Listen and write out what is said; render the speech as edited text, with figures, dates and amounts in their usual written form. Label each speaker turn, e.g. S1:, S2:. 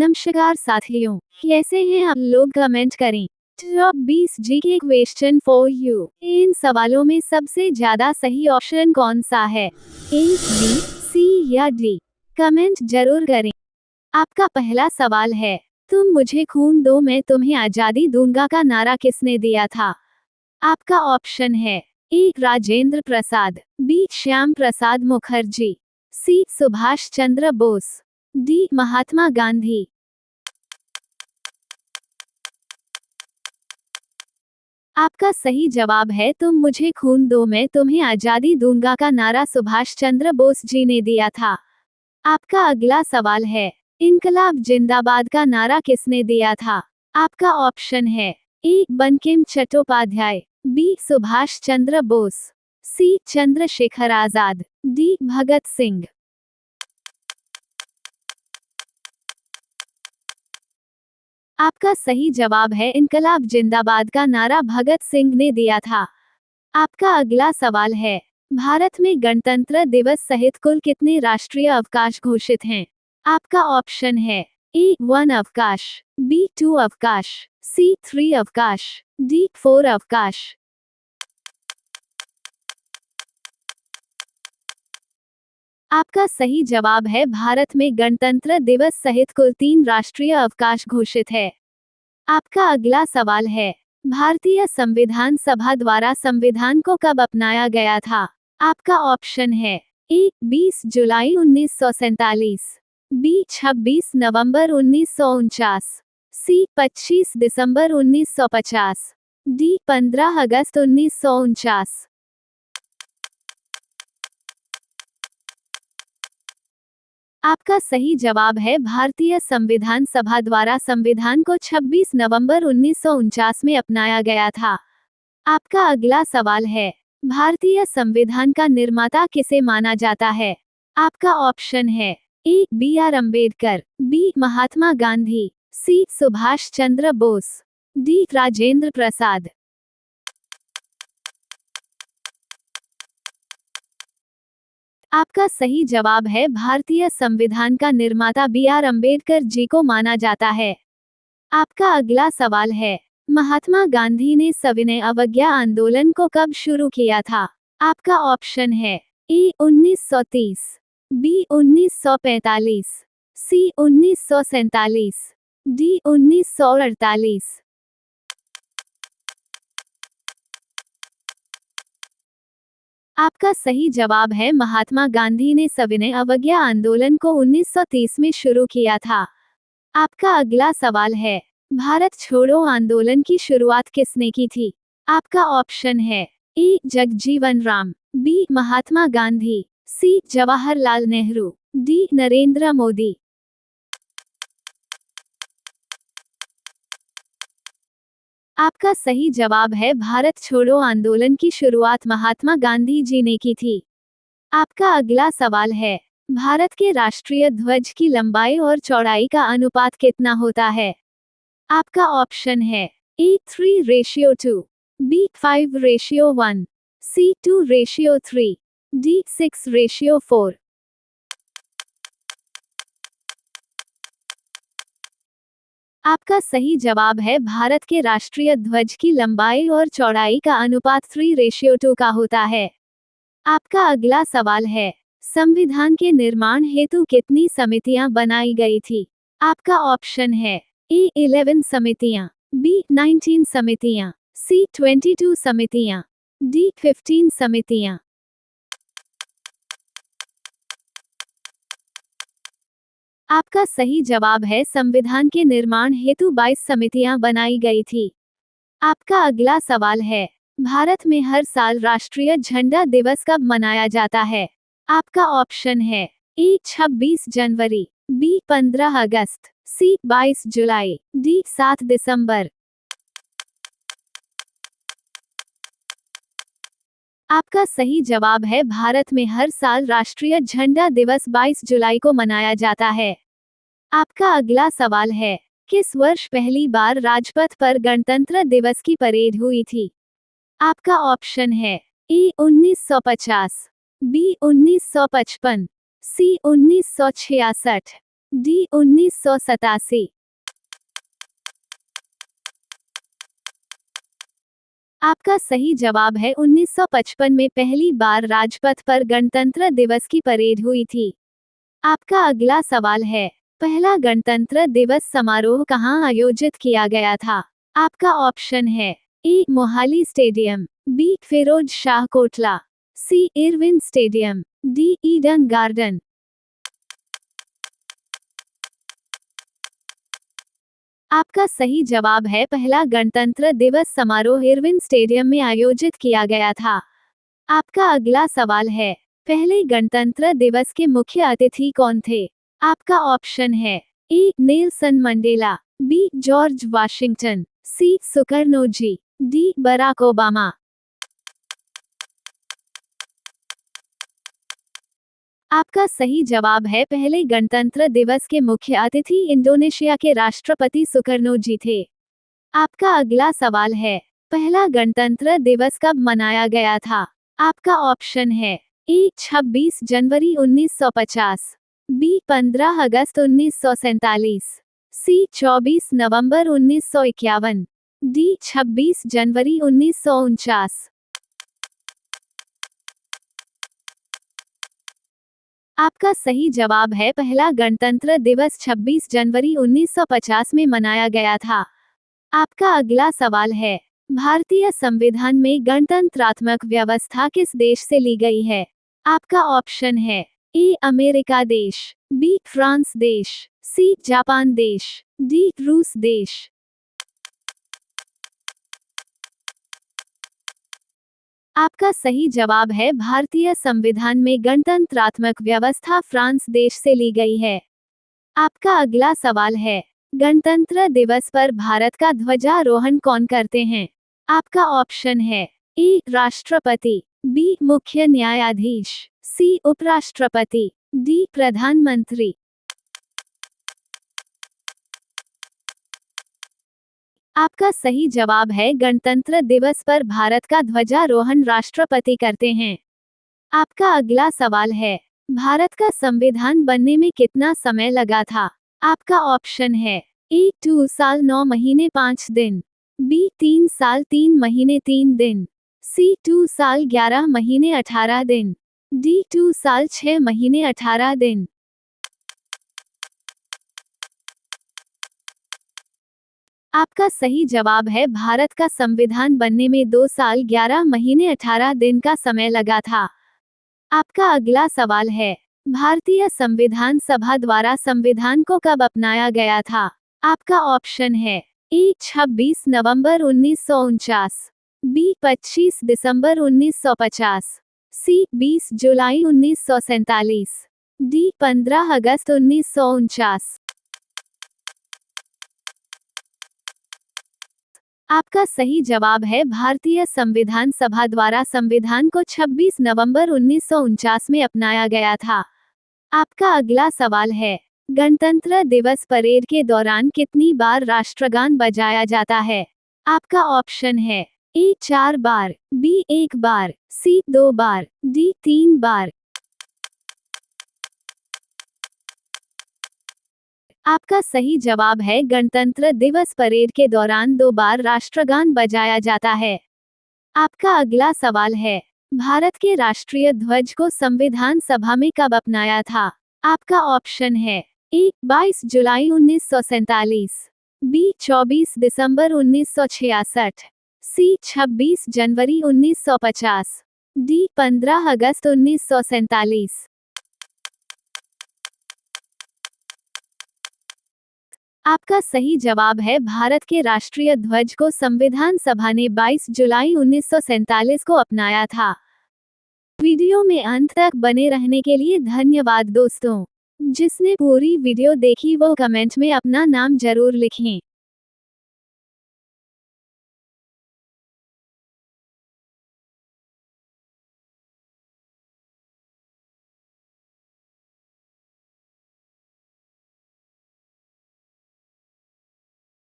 S1: नमस्कार साथियों, कैसे हैं आप लोग? कमेंट करें। Top 20 GK question for you. इन सवालों में सबसे ज्यादा सही ऑप्शन कौन सा है? ए, बी, सी या डी? कमेंट जरूर करें। आपका पहला सवाल है, तुम मुझे खून दो मैं तुम्हें आजादी दूंगा का नारा किसने दिया था? आपका ऑप्शन है ए, राजेंद्र प्रसाद, बी, श्याम प्रसाद मुखर्जी, सी, सुभाष चंद्र बोस, डी, महात्मा गांधी। आपका सही जवाब है तुम मुझे खून दो मैं तुम्हें आजादी दूंगा का नारा सुभाष चंद्र बोस जी ने दिया था। आपका अगला सवाल है, इनकलाब जिंदाबाद का नारा किसने दिया था? आपका ऑप्शन है ए, बंकिम चट्टोपाध्याय, बी, सुभाष चंद्र बोस, सी, चंद्रशेखर आजाद, डी, भगत सिंह। आपका सही जवाब है इनकलाब जिंदाबाद का नारा भगत सिंह ने दिया था। आपका अगला सवाल है, भारत में गणतंत्र दिवस सहित कुल कितने राष्ट्रीय अवकाश घोषित हैं? आपका ऑप्शन है ए, 1 अवकाश, बी, 2 अवकाश, सी, 3 अवकाश, डी, 4 अवकाश। आपका सही जवाब है भारत में गणतंत्र दिवस सहित कुल 3 राष्ट्रीय अवकाश घोषित है। आपका अगला सवाल है, भारतीय संविधान सभा द्वारा संविधान को कब अपनाया गया था? आपका ऑप्शन है ए, 20 जुलाई 1947, बी, 26 नवंबर 1949, सी, 25 दिसंबर 1950, डी, 15 अगस्त 1949। आपका सही जवाब है भारतीय संविधान सभा द्वारा संविधान को 26 नवंबर 1949 में अपनाया गया था। आपका अगला सवाल है, भारतीय संविधान का निर्माता किसे माना जाता है? आपका ऑप्शन है A, B R Ambedkar, B, Mahatma Gandhi, C, Subhash Chandra Bose, D, Rajendra Prasad. आपका सही जवाब है भारतीय संविधान का निर्माता बी आर अम्बेडकर जी को माना जाता है। आपका अगला सवाल है, महात्मा गांधी ने सविनय अवज्ञा आंदोलन को कब शुरू किया था? आपका ऑप्शन है ए, 1930, बी, 1945, सी, 1947, डी, 1948। आपका सही जवाब है महात्मा गांधी ने सविनय अवज्ञा आंदोलन को 1930 में शुरू किया था। आपका अगला सवाल है, भारत छोड़ो आंदोलन की शुरुआत किसने की थी? आपका ऑप्शन है ए, जगजीवन राम, बी, महात्मा गांधी, सी, जवाहरलाल नेहरू, डी, नरेंद्र मोदी। आपका सही जवाब है भारत छोड़ो आंदोलन की शुरुआत महात्मा गांधी जी ने की थी। आपका अगला सवाल है, भारत के राष्ट्रीय ध्वज की लंबाई और चौड़ाई का अनुपात कितना होता है? आपका ऑप्शन है ए, 3:2, बी, 5:1, सी, 2:3, डी, 6:4। आपका सही जवाब है भारत के राष्ट्रीय ध्वज की लंबाई और चौड़ाई का अनुपात 3:2 का होता है। आपका अगला सवाल है, संविधान के निर्माण हेतु कितनी समितियां बनाई गई थी? आपका ऑप्शन है ए, 11 समितियां, बी, 19 समितियां, सी, 22 समितियां, डी, 15 समितियां। आपका सही जवाब है संविधान के निर्माण हेतु 22 समितियां बनाई गई थी। आपका अगला सवाल है, भारत में हर साल राष्ट्रीय झंडा दिवस कब मनाया जाता है? आपका ऑप्शन है ए, 26 जनवरी, बी, 15 अगस्त, सी, 22 जुलाई, डी, 7 दिसंबर। आपका सही जवाब है भारत में हर साल राष्ट्रीय झंडा दिवस 22 जुलाई को मनाया जाता है। आपका अगला सवाल है, किस वर्ष पहली बार राजपथ पर गणतंत्र दिवस की परेड हुई थी? आपका ऑप्शन है ए, 1950, बी, 1955, सी, 1966, डी 1987। आपका सही जवाब है 1955 में पहली बार राजपथ पर गणतंत्र दिवस की परेड हुई थी। आपका अगला सवाल है, पहला गणतंत्र दिवस समारोह कहाँ आयोजित किया गया था? आपका ऑप्शन है A Mohali stadium, B Feroz Shah Kotla, C Irwin stadium, D Eden garden. आपका सही जवाब है पहला गणतंत्र दिवस समारोह इरविन स्टेडियम में आयोजित किया गया था। आपका अगला सवाल है, पहले गणतंत्र दिवस के मुख्य अतिथि कौन थे? आपका ऑप्शन है A Nelson Mandela, B George Washington, C सुकर्नोजी, डी बराक ओबामा। आपका सही जवाब है पहले गणतंत्र दिवस के मुख्य अतिथि इंडोनेशिया के राष्ट्रपति सुकर्नोजी थे। आपका अगला सवाल है, पहला गणतंत्र दिवस कब मनाया गया था? आपका ऑप्शन है ए 26 जनवरी 1950, बी 15 अगस्त 1947, सी 24 नवंबर 1951, डी 26 जनवरी 1949। आपका सही जवाब है पहला गणतंत्र दिवस 26 जनवरी 1950 में मनाया गया था। आपका अगला सवाल है, भारतीय संविधान में गणतंत्रात्मक व्यवस्था किस देश से ली गई है? आपका ऑप्शन है ए अमेरिका देश, बी फ्रांस देश, सी जापान देश, डी रूस देश। आपका सही जवाब है भारतीय संविधान में गणतंत्रात्मक व्यवस्था फ्रांस देश से ली गई है। आपका अगला सवाल है, गणतंत्र दिवस पर भारत का ध्वजारोहण कौन करते हैं? आपका ऑप्शन है ए राष्ट्रपति, बी मुख्य न्यायाधीश, सी उपराष्ट्रपति, डी प्रधानमंत्री। आपका सही जवाब है गणतंत्र दिवस पर भारत का ध्वजारोहण राष्ट्रपति करते हैं। आपका अगला सवाल है, भारत का संविधान बनने में कितना समय लगा था? आपका ऑप्शन है ए 2 साल 9 महीने 5 दिन, बी 3 साल 3 महीने 3 दिन, सी 2 साल 11 महीने 18 दिन, डी 2 साल 6 महीने 18 दिन। आपका सही जवाब है भारत का संविधान बनने में 2 साल 11 महीने 18 दिन का समय लगा था। आपका अगला सवाल है, भारतीय संविधान सभा द्वारा संविधान को कब अपनाया गया था? आपका ऑप्शन है ए 26 नवंबर 1949, बी 25 दिसंबर 1950, सी 20 जुलाई 1947, डी 15 अगस्त 1949। आपका सही जवाब है भारतीय संविधान सभा द्वारा संविधान को 26 नवंबर 1949 में अपनाया गया था। आपका अगला सवाल है, गणतंत्र दिवस परेड के दौरान कितनी बार राष्ट्रगान बजाया जाता है? आपका ऑप्शन है ए 4 बार, बी 1 बार, सी 2 बार, डी 3 बार। आपका सही जवाब है गणतंत्र दिवस परेड के दौरान 2 बार राष्ट्रगान बजाया जाता है। आपका अगला सवाल है, भारत के राष्ट्रीय ध्वज को संविधान सभा में कब अपनाया था? आपका ऑप्शन है ए 22 जुलाई 1947, बी 24 दिसंबर 1966, सी 26 जनवरी 1950, डी 15 अगस्त 1947। आपका सही जवाब है भारत के राष्ट्रीय ध्वज को संविधान सभा ने 22 जुलाई 1947 को अपनाया था। वीडियो में अंत तक बने रहने के लिए धन्यवाद दोस्तों। जिसने पूरी वीडियो देखी वो कमेंट में अपना नाम जरूर लिखें।